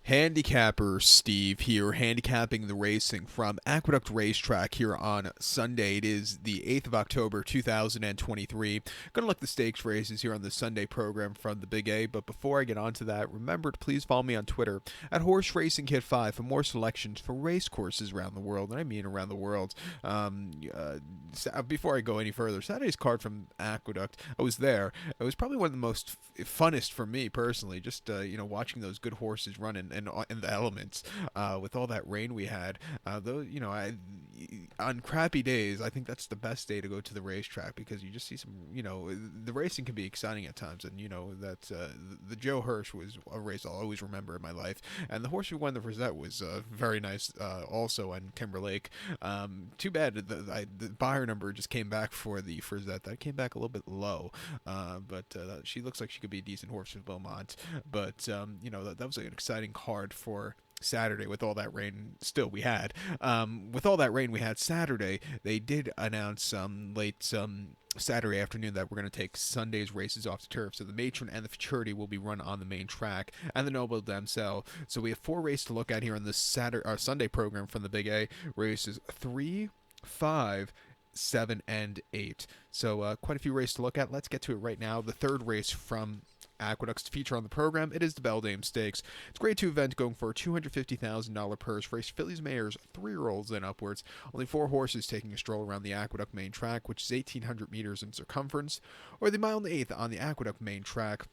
Handicapper Steve here, handicapping the racing from Aqueduct Racetrack here on Sunday. It is the 8th of October, 2023. Going to look at the stakes races here on the Sunday program from the Big A, but before I get on to that, remember to please follow me on Twitter at Horse Racing Kid 5 for more selections for race courses around the world, and I mean around the world. Before I go any further, Saturday's card from Aqueduct, I was there. It was probably one of the most funnest for me personally, just watching those good horses run in the elements with all that rain we had. Though on crappy days, I think that's the best day to go to the racetrack because you just see some. The racing can be exciting at times, and that the Joe Hirsch was a race I'll always remember in my life. And the horse who won the Frisette was very nice, also, on Timberlake. Too bad the buyer number just came back for the Frisette. That came back a little bit low, but she looks like she could be a decent horse for Beaumont. But that was an exciting card for Saturday with all that rain still we had. With all that rain we had Saturday, they did announce late Saturday afternoon that we're going to take Sunday's races off the turf. So the Matron and the Futurity will be run on the main track, and the Nobel Damsel. So we have 4 races to look at here on this Sunday program from the Big A. Races 3, 5, 7, and 8. So quite a few races to look at. Let's get to it right now. The third race from Aqueducts to feature on the program, it is the Beldame Stakes. It's a grade 2 event going for a $250,000 purse. Race fillies, mares, 3-year-olds, and upwards. Only 4 horses taking a stroll around the Aqueduct main track, which is 1,800 meters in circumference, or the mile and 1/8 on the Aqueduct main track.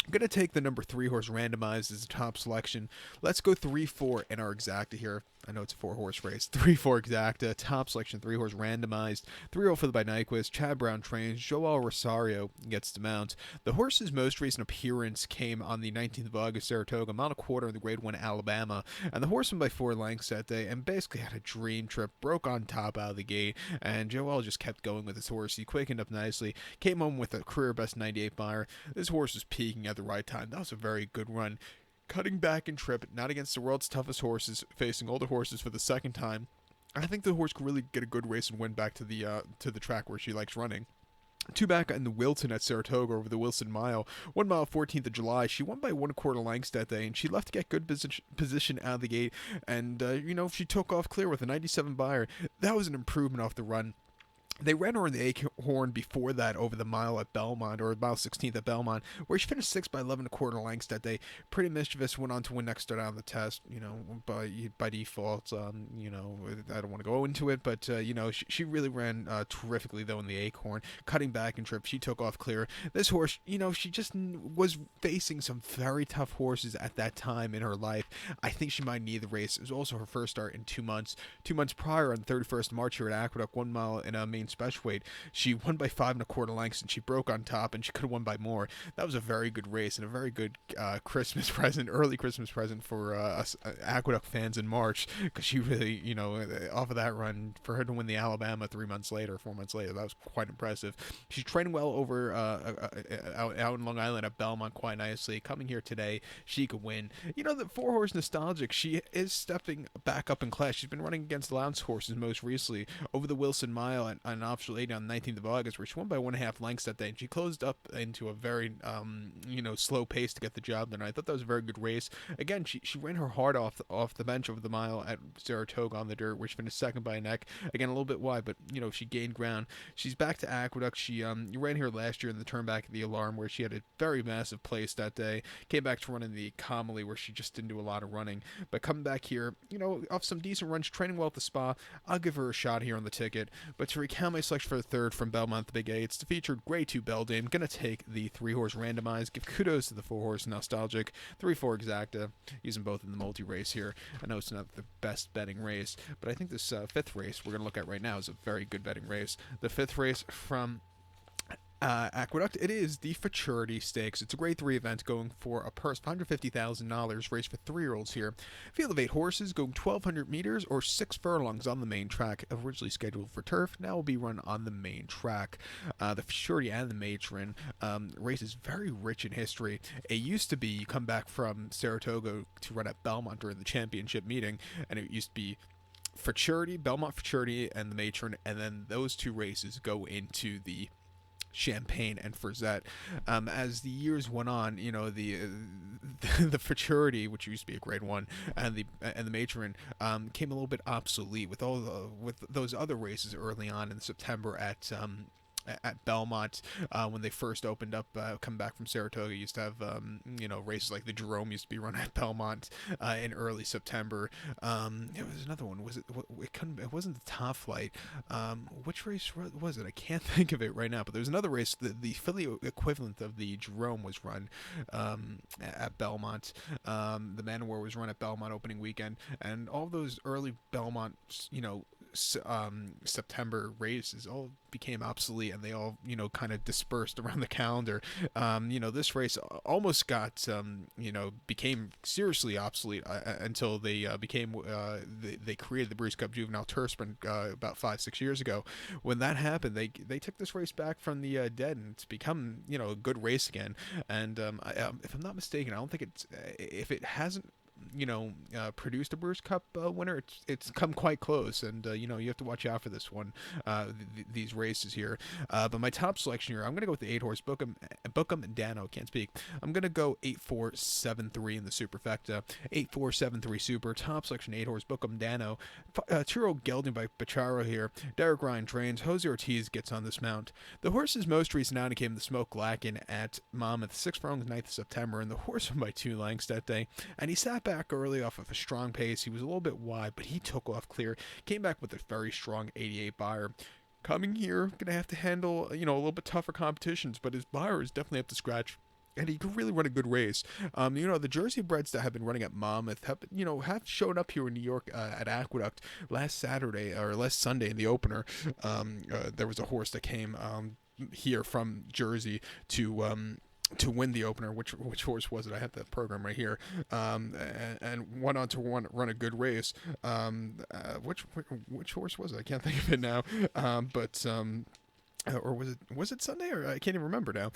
I'm going to take the number 3 horse randomized as the top selection. Let's go 3-4 in our exacta here. I know it's a 4-horse race. 3-4 exacta. Top selection, 3 horse randomized. 3-year-old for the by Nyquist. Chad Brown trains. Joel Rosario gets the mount. The horse's most recent appearance came on the 19th of August, Saratoga, mile and a quarter in the grade 1 Alabama. And the horse won by 4 lengths that day and basically had a dream trip. Broke on top out of the gate. And Joel just kept going with his horse. He quickened up nicely. Came home with a career best 98 buyer. This horse was peaking at the right time. That was a very good run. Cutting back in trip, not against the world's toughest horses, facing older horses for the second time. I think the horse could really get a good race and win back to the track where she likes running. 2 back in the Wilton at Saratoga over the Wilson Mile. 1 mile, 14th of July. She won by 1/4 lengths that day, and she left to get good position out of the gate. And, she took off clear with a 97 buyer. That was an improvement off the run. They ran her in the Acorn before that over the mile at Belmont, or mile 16th at Belmont, where she finished 6 by 11 1/4 lengths that day. Pretty mischievous, went on to win next start out on the test, by default. I don't want to go into it, but, she really ran terrifically, though, in the Acorn. Cutting back in trip, she took off clear. This horse, she just was facing some very tough horses at that time in her life. I think she might need the race. It was also her first start in 2 months. 2 months prior, on the 31st of March here at Aqueduct, 1 mile in a main special weight, she won by 5 1/4 lengths, and she broke on top, and she could have won by more. That was a very good race and a very good Christmas present, early Christmas present for us Aqueduct fans in March, because she really, off of that run, for her to win the Alabama 3 months later, 4 months later, that was quite impressive. She's training well over out in Long Island at Belmont quite nicely. Coming here today, she could win. The 4-horse nostalgic, she is stepping back up in class. She's been running against Lounge horses most recently over the Wilson Mile and an optional 80 on the 19th of August, where she won by 1/2 lengths that day, and she closed up into a very, slow pace to get the job done. I thought that was a very good race. Again, she ran her hard off the bench over the mile at Saratoga on the dirt, where she finished second by a neck. Again, a little bit wide, but, she gained ground. She's back to Aqueduct. She ran here last year in the turn back of the Alarm, where she had a very massive place that day. Came back to run in the Comely, where she just didn't do a lot of running. But coming back here, off some decent runs, training well at the Spa, I'll give her a shot here on the ticket. But to recount my selection for the third from Belmont the Big A, it's the featured grade 2 Beldame. Gonna take the 3-horse randomized. Give kudos to the 4-horse nostalgic. 3-4 exacta. Using both in the multi-race here. I know it's not the best betting race, but I think this 5th race we're gonna look at right now is a very good betting race. The 5th race from Aqueduct, it is the Futurity Stakes. It's a grade 3 event going for a purse of $150,000, race for 3-year-olds here. Field of 8 horses going 1,200 meters or 6 furlongs on the main track. Originally scheduled for turf, now will be run on the main track. The Futurity and the Matron race is very rich in history. It used to be you come back from Saratoga to run at Belmont during the championship meeting, and it used to be Futurity, Belmont Futurity, and the Matron, and then those 2 races go into the Champagne and Frisette. As the years went on, the Futurity, which used to be a Grade One, and the Matron came a little bit obsolete with those other races early on in September at Belmont, when they first opened up, coming back from Saratoga, used to have races like the Jerome used to be run at Belmont in early September. It was another one. Was it? It wasn't the Top Flight. Which race was it? I can't think of it right now. But there was another race. The Philly equivalent of the Jerome was run at Belmont. The Man of War was run at Belmont opening weekend, and all those early Belmont, September races all became obsolete, and they all kind of dispersed around the calendar. This race almost got became seriously obsolete until they they created the Breeze Cup Juvenile Turf Sprint about 5-6 years ago. When that happened, they took this race back from the dead, and it's become a good race again. And if I'm not mistaken, I don't think if it hasn't produced a Brewers Cup winner, it's come quite close, and you have to watch out for this one, these races here. But my top selection here, I'm gonna go with the 8-horse Bookham Dano. Can't speak. I'm gonna go 8-4-7-3 in the superfecta. 8-4-7-3 super. Top selection 8-horse Bookham Dano. 2-year-old gelding by Pacharo here. Derek Ryan trains. Jose Ortiz gets on this mount. The horse's most recent outing came the Smoke Lacken at Monmouth, 6th furlongs, 9th of September, and the horse won by 2 lengths that day. And he sat back early off of a strong pace. He was a little bit wide, but he took off clear. Came back with a very strong 88 buyer. Coming here, gonna have to handle a little bit tougher competitions, but his buyer is definitely up to scratch, and he could really run a good race. The Jersey breds that have been running at Monmouth have shown up here in New York at Aqueduct last Sunday in the opener. There was a horse that came here from Jersey to win the opener. Which horse was it? I have that program right here. And went on to run a good race. Which horse was it? I can't think of it now. Or was it Sunday? Or I can't even remember now.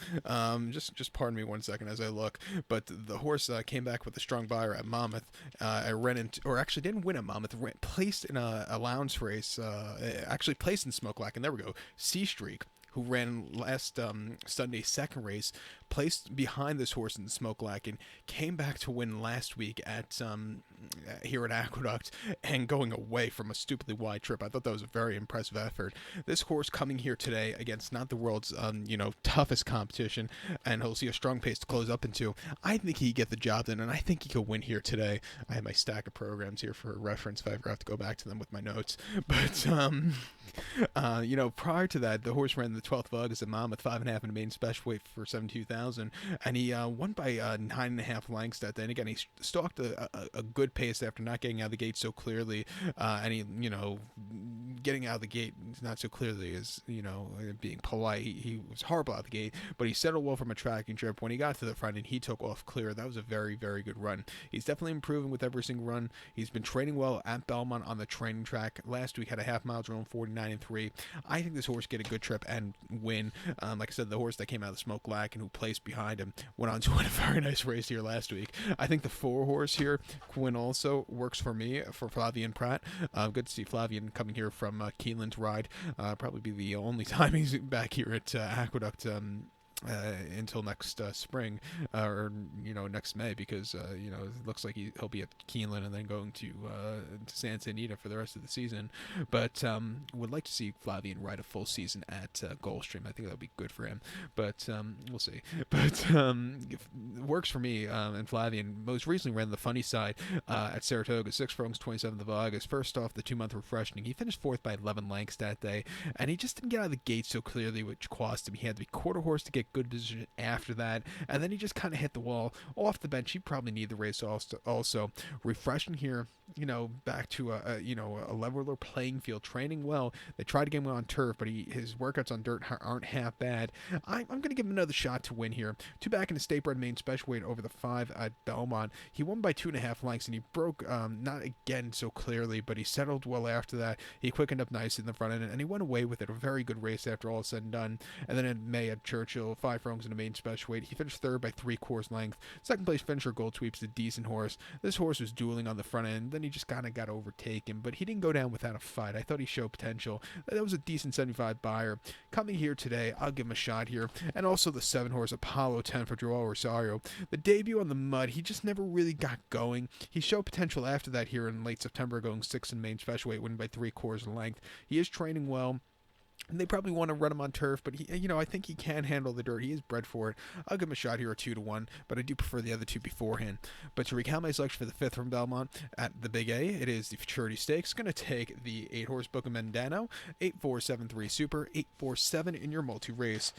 Just pardon me one second as I look. But the horse came back with a strong buyer at Monmouth. I ran into, or actually didn't win at Monmouth. Placed in a allowance race. Actually placed in Smoke Lack, and there we go. C Streak, who ran last Sunday's second race, placed behind this horse in Smoke Lacken, came back to win last week at here at Aqueduct, and going away from a stupidly wide trip. I thought that was a very impressive effort. This horse coming here today against not the world's toughest competition, and he'll see a strong pace to close up into. I think he get the job done, and I think he could win here today. I have my stack of programs here for reference if I ever have to go back to them with my notes. But prior to that, the horse ran the 12th of August at Monmouth, 5.5 in a maiden special weight for 72,000, and he won by 9.5 lengths that day. And again, he stalked a good pace after not getting out of the gate so clearly, and he getting out of the gate not so clearly is being polite. He was horrible out of the gate, but he settled well from a tracking trip. When he got to the front and he took off clear, that was a very, very good run. He's definitely improving with every single run. He's been training well at Belmont on the training track. Last week had a half mile drill, 49-3. I think this horse get a good trip and win. Like I said, the horse that came out of the Smoke Lack and who placed behind him went on to win a very nice race here last week. I think the 4 horse here, Quinn, also works for me, for Flavian Pratt. Good to see Flavian coming here from Keeneland to ride. Probably be the only time he's back here at Aqueduct until next spring, or next May, because it looks like he'll be at Keeneland and then going to Santa Anita for the rest of the season. But would like to see Flavian ride a full season at Gulfstream. I think that would be good for him, but we'll see. But it works for me. And Flavian most recently ran the funny side at Saratoga, 6 furlongs, 27th of August. First off the 2-month refreshing, he finished 4th by 11 lengths that day, and he just didn't get out of the gate so clearly, which cost him. He had to be quarter horse to get good position after that, and then he just kind of hit the wall off the bench. He probably need the race also refreshing here, back to a leveler playing field, training well. They tried to get him on turf, but his workouts on dirt aren't half bad. I'm going to give him another shot to win here. 2 back in the state bred main special weight over the 5 at Belmont. He won by 2.5 lengths, and he broke not again so clearly, but he settled well after that. He quickened up nice in the front end, and he went away with it. A very good race after all is said and done. And then in May at Churchill, 5 furlongs in the main special weight, he finished 3rd by 3 course length. Second place finisher Gold Sweep's a decent horse. This horse was dueling on the front end, then he just kind of got overtaken, but he didn't go down without a fight. I thought he showed potential. That was a decent 75 buyer. Coming here today, I'll give him a shot here. And also the 7-horse Apollo 10 for Joel Rosario. The debut on the mud, he just never really got going. He showed potential after that here in late September, going 6th in main special weight, winning by 3/4 length. He is training well. And they probably want to run him on turf, but I think he can handle the dirt. He is bred for it. I'll give him a shot here at 2-1, but I do prefer the other two beforehand. But to recount my selection for the 5th from Belmont at the Big A, it is the Futurity Stakes. Going to take the 8-horse Boca Mendano, 8-4-7-3 Super, 8-4-7 in your multi-race.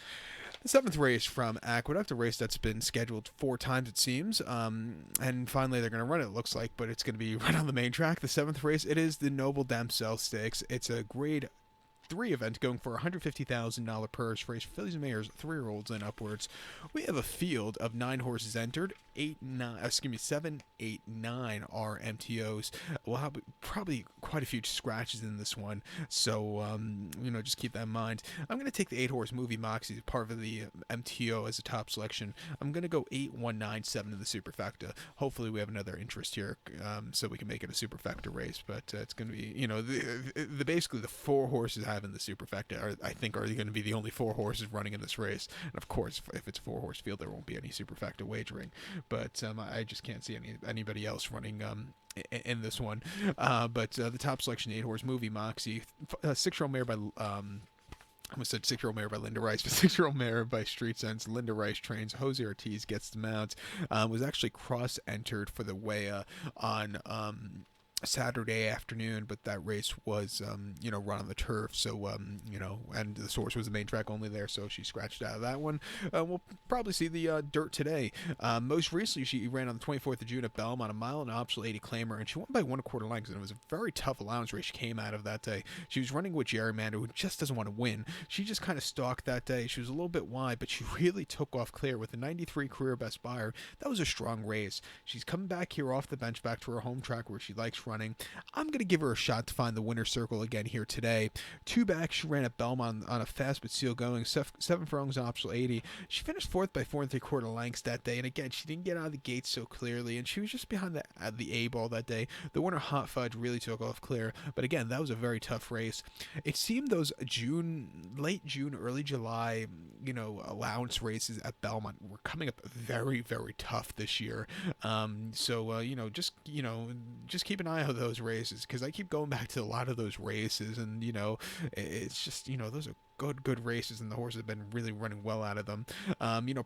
The 7th race from Aqueduct, a race that's been scheduled 4 times, it seems. And finally, they're going to run it, looks like, but it's going to be right on the main track. The 7th race, it is the Nobel Damsel Stakes. It's a grade 3 event going for $150,000 purse race for fillies and mares, 3-year-olds and upwards. We have a field of 9 horses entered. 7, 8, 9 are MTOs. We'll have probably quite a few scratches in this one, so just keep that in mind. I'm going to take the 8-horse Movie Moxie, part of the MTO, as a top selection. I'm going to go 8, 1, 9, 7 to the superfecta. Hopefully we have another interest here, so we can make it a superfecta race, but it's going to be, basically the 4 horses I have in the superfecta I think are going to be the only 4 horses running in this race. And of course, if it's a 4-horse field, there won't be any superfecta wagering. But I just can't see anybody else running in this one. But the top selection, 8-horse Movie Moxie, 6-year-old mare by I almost said 6-year-old mare by Linda Rice, but 6-year-old mare by Street Sense. Linda Rice trains. Jose Ortiz gets the mount. Was actually cross-entered for the Weah on Saturday afternoon, but that race was run on the turf, so and the source was the main track only there, so she scratched out of that one. We'll probably see the dirt today. Most recently she ran on the 24th of June at Belmont, a mile and optional 80 claimer, and she won by 1/4 lengths, and it was a very tough allowance race she came out of that day. She was running with Gerrymander, who just doesn't want to win. She just kind of stalked that day. She was a little bit wide, but she really took off clear with a 93 career best buyer. That was a strong race. She's coming back here off the bench, back to her home track where she likes running. I'm going to give her a shot to find the winner's circle again here today. 2 back, she ran at Belmont on a fast but seal going, 7 furlongs on optional 80. She finished 4th by 4 3/4 lengths that day, and again, she didn't get out of the gates so clearly, and she was just behind the A-ball that day. The winner, Hot Fudge, really took off clear, but again, that was a very tough race. It seemed those late June, early July, allowance races at Belmont were coming up very, very tough this year. Just keep an eye on those races, because I keep going back to a lot of those races, and it's just those are good races, and the horses have been really running well out of them.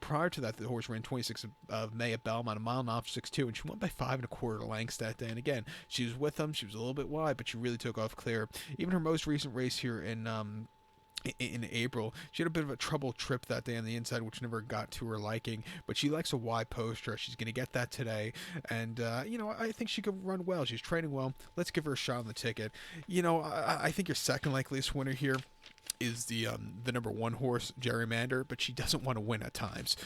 Prior to that, the horse ran 26th of May at Belmont, a mile and off 6-2, and she won by 5 1/4 lengths that day. And again, she was with them. She was a little bit wide, but she really took off clear. Even her most recent race here in April, she had a bit of a trouble trip that day on the inside, which never got to her liking, but she likes a wide poster. She's going to get that today, and I think she could run well. She's training well. Let's give her a shot on the ticket. I think your second likeliest winner here is the number 1 horse, Gerrymander, but she doesn't want to win at times.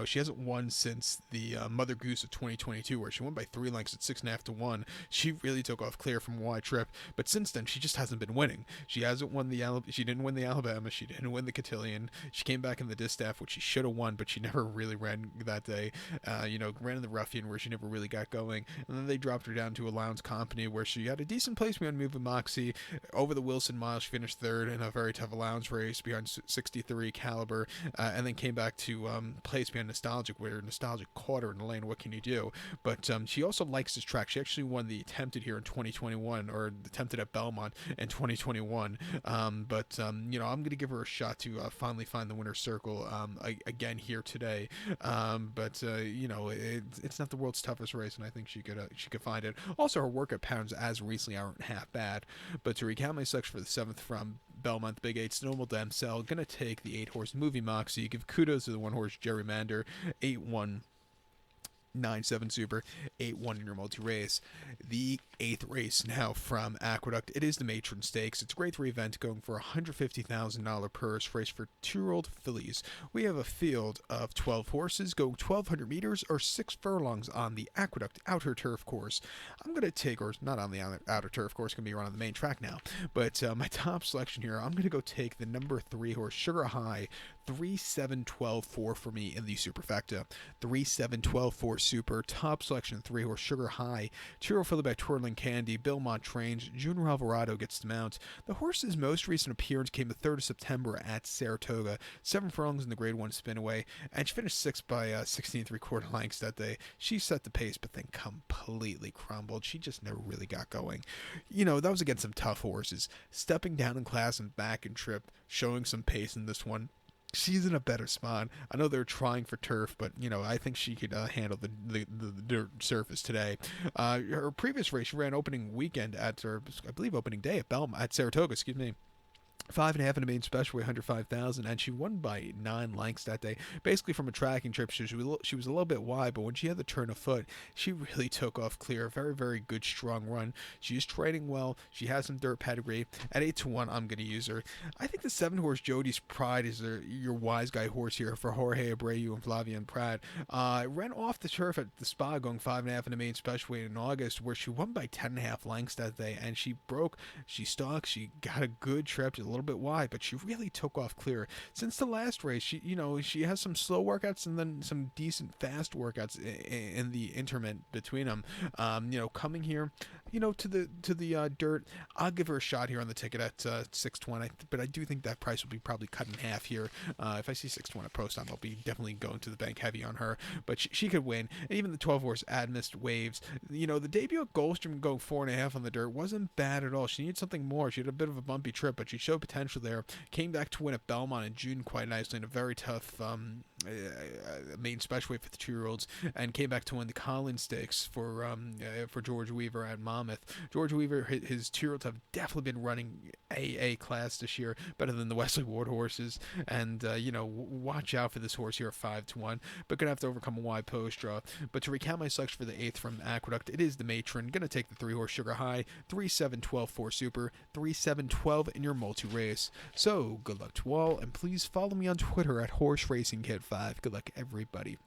She hasn't won since the Mother Goose of 2022, where she won by 3 lengths at 6.5 to 1. She really took off clear from a wide trip, but since then she just hasn't been winning. She hasn't won she didn't win the Alabama, she didn't win the Cotillion. She came back in the Distaff, which she should have won, but she never really ran that day. Ran in the Ruffian, where she never really got going, and then they dropped her down to Allowance Company, where she had a decent placement on Moving Moxie. Over the Wilson Mile, she finished 3rd in a very tough allowance race behind 63 Caliber, and then came back to place behind Nostalgic, where Nostalgic caught her in the lane. What can you do? But she also likes this track. She actually won the Attempted here in 2021, or Attempted at Belmont in 2021. I'm going to give her a shot to finally find the winner's circle again here today. It's not the world's toughest race, and I think she could find it. Also, her workout pounds as recently aren't half bad. But to recount my selection for the 7th from Belmont, Big 8, Nobel Damsel, going to take the 8-horse Movie Moxie. Give kudos to the 1 horse Gerrymander, 8-1. 9-7 Super, 8-1 in your multi-race. The 8th race now from Aqueduct. It is the Matron Stakes. It's a grade 3 event going for $150,000 purse race for 2-year-old fillies. We have a field of 12 horses going 1,200 meters or 6 furlongs on the Aqueduct outer turf course. I'm going to take, or not on the outer turf course, going to be around on the main track now, but my top selection here, I'm going to go take the number 3 horse Sugar High, 3, 7, 12, 4 for me in the superfecta. 3, 7, 12, 4 super. Top selection 3 horse Sugar High. 2 followed by Twirling Candy. Belmont trains. Junior Alvarado gets the mount. The horse's most recent appearance came the 3rd of September at Saratoga. 7 furlongs in the grade 1 spinaway. And she finished 6th by 16 3/4 lengths that day. She set the pace, but then completely crumbled. She just never really got going. That was against some tough horses. Stepping down in class and back in trip, showing some pace in this one. She's in a better spot. I know they're trying for turf, but I think she could handle the dirt surface today. Her previous race, she ran opening weekend or I believe opening day at Saratoga. Excuse me. 5.5 in a main special, 105,000, and she won by 9 lengths that day. Basically, from a tracking trip, she was a little bit wide, but when she had the turn of foot, she really took off clear. Very, very good, strong run. She is training well. She has some dirt pedigree. At 8-1, I'm going to use her. I think the 7-horse Jody's Pride is your wise guy horse here for Jorge Abreu and Flavian Pratt. Ran off the turf at the Spa, going 5.5 in a main special weight in August, where she won by 10.5 lengths that day, and she stalked. She got a good trip, a little bit wide, but she really took off clear. Since the last race, she has some slow workouts and then some decent fast workouts in the interment between them. Coming here, to the dirt, I'll give her a shot here on the ticket at 6-1. But I do think that price will be probably cut in half here. If I see 6-1 at Pro Time, I'll be definitely going to the bank heavy on her. But she could win. And even the 12-horse Admist Waves. The debut at Goldstream going 4.5 on the dirt wasn't bad at all. She needed something more. She had a bit of a bumpy trip, but she showed potential there. Came back to win at Belmont in June quite nicely in a very tough main special weight for the 2-year-olds, and came back to win the Collins Stakes for George Weaver at Monmouth. George Weaver, his 2-year-olds have definitely been running AA class this year, better than the Wesley Ward horses, and watch out for this horse here at 5-1, but gonna have to overcome a wide post draw. But to recount my selection for the 8th from Aqueduct, it is the Matron. Gonna take the 3-horse Sugar High, 3, 7, 12, 4 super, 3, 7, 12 in your multi-race. So good luck to all, and please follow me on Twitter at Horse Racing Kid 5. Good luck, everybody.